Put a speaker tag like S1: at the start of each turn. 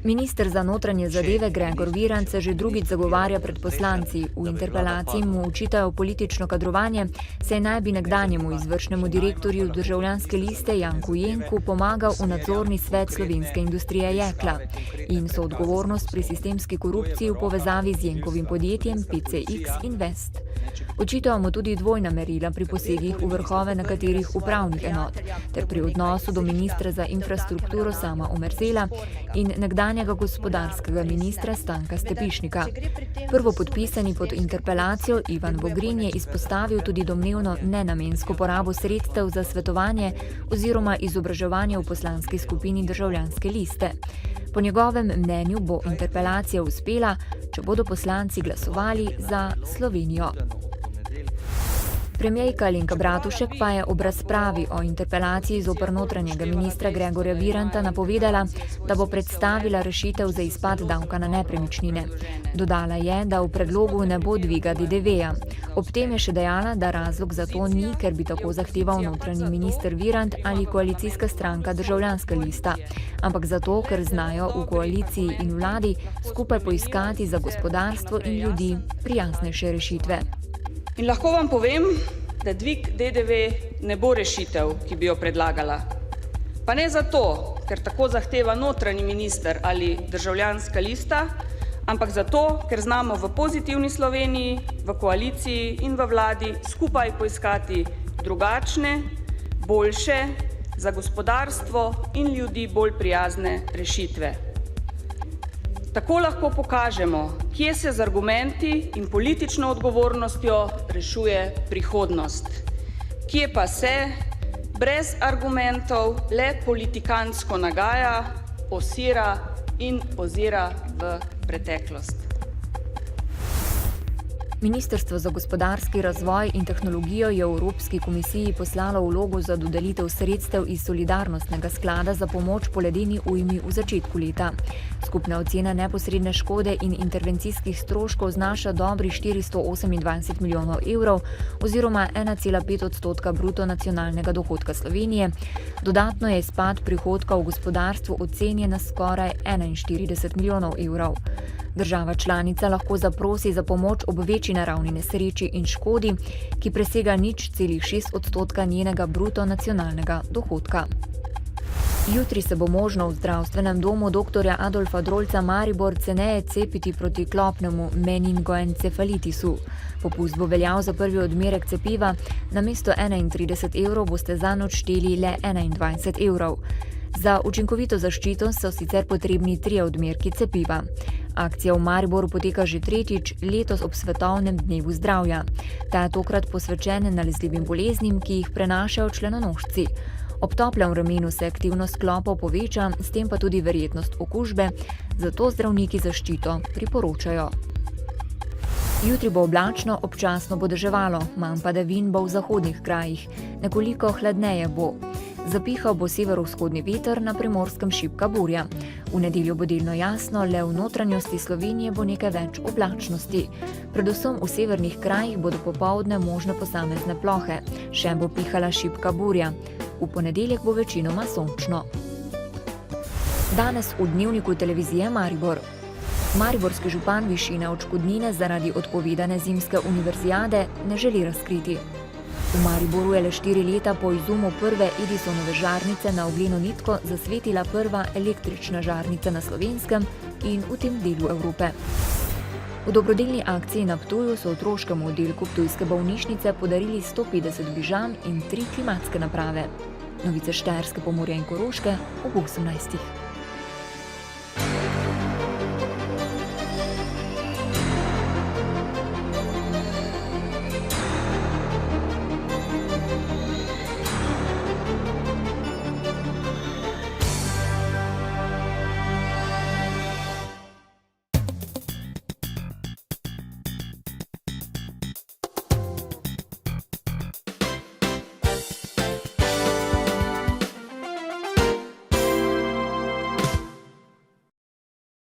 S1: Minister za notranje zadeve Gregor Virant se že drugič zagovarja pred poslanci. V interpelaciji mu očitajo politično kadrovanje, saj naj bi nekdanjemu izvršnemu direktorju Državljanske liste Janku Jenku pomagal v nadzorni svet slovenske industrije jekla in so odgovornost pri sistemski korupciji v povezavi z Jenkovim podjetjem PCX Invest. Očitajo mu tudi dvojna merila pri posegih v vrhove nekaterih upravnih enot ter pri odnosu do ministra za infrastrukturo Sama Omerzela in nekdanjega gospodarskega ministra Stanka Stepišnika. Prvopodpisani pod interpelacijo Ivan Vogrin je izpostavil tudi domnevno nenamensko porabo sredstev za svetovanje oziroma izobraževanje v poslanski skupini Državljanske liste. Po njegovem mnenju bo interpelacija uspela, če bodo poslanci glasovali za Slovenijo. Premijerka Alenka Bratušek pa je ob razpravi o interpelaciji zoper notranjega ministra Gregorja Viranta napovedala, da bo predstavila rešitev za izpad davka na nepremičnine. Dodala je, da v predlogu ne bo dviga DDV-ja. Ob tem je še dejala, da razlog za to ni, ker bi tako zahteval notranji minister Virant ali koalicijska stranka Državljanska lista, ampak zato, ker znajo v koaliciji in vladi skupaj poiskati za gospodarstvo in ljudi prijaznejše rešitve.
S2: In lahko vam povem, da dvig DDV ne bo rešitev, ki bi jo predlagala. Pa ne zato, ker tako zahteva notranji minister ali Državljanska lista, ampak zato, ker znamo v pozitivni Sloveniji, v koaliciji in v vladi skupaj poiskati drugačne, boljše, za gospodarstvo in ljudi bolj prijazne rešitve. Tako lahko pokažemo, kje se z argumenti in politično odgovornostjo rešuje prihodnost, kje pa se brez argumentov le politikantsko nagaja, osira in ozira v preteklost.
S1: Ministrstvo za gospodarski razvoj in tehnologijo je Evropski komisiji poslalo vlogo za dodelitev sredstev iz solidarnostnega sklada za pomoč po ledeni ujmi v začetku leta. Skupna ocena neposredne škode in intervencijskih stroškov znaša dobri 428 milijonov evrov oziroma 1,5% bruto nacionalnega dohodka Slovenije. Dodatno je izpad prihodka v gospodarstvu ocenjen na skoraj 41 milijonov evrov. Država članica lahko zaprosi za pomoč ob večji naravni nesreči in škodi, ki presega 0,6% njenega bruto nacionalnega dohodka. Jutri se bo možno v zdravstvenem domu dr. Adolfa Drolca Maribor ceneje cepiti proti klopnemu meningoencefalitisu. Popust bo veljal za prvi odmerek cepiva, namesto 31 evrov boste zanj odšteli le 21 evrov. Za učinkovito zaščito so sicer potrebni 3 odmerki cepiva. Akcija v Mariboru poteka že tretjič, letos ob Svetovnem dnevu zdravja. Ta je tokrat posvečen nalezljivim boleznim, ki jih prenašajo členonožci. Ob toplem vremenu se aktivnost klopov poveča, s tem pa tudi verjetnost okužbe, zato zdravniki zaščito priporočajo. Jutri bo oblačno, občasno bo deževalo, manj padavin bo v zahodnih krajih, nekoliko hladneje bo. Zapihal bo severovzhodni veter, na Primorskem šibka burja. V nedeljo bo delno jasno, le v notranjosti Slovenije bo nekaj več oblačnosti. Predvsem v severnih krajih bodo popoldne možne posamezne plohe, še bo pihala šibka burja. V ponedeljek bo večinoma sončno. Danes v dnevniku televizije Maribor. Mariborski župan višine odškodnine zaradi odpovedane zimske univerzijade ne želi razkriti. V Mariboru je le 4 leta po izumu prve Edisonove žarnice na ogleno nitko zasvetila prva električna žarnica na Slovenskem in v tem delu Evrope. V dobrodelni akciji na Ptuju so otroškemu oddelku ptujske bolnišnice podarili 150 pižam in 3 klimatske naprave. Novice Štajerske, Pomurja in Koroške ob 18.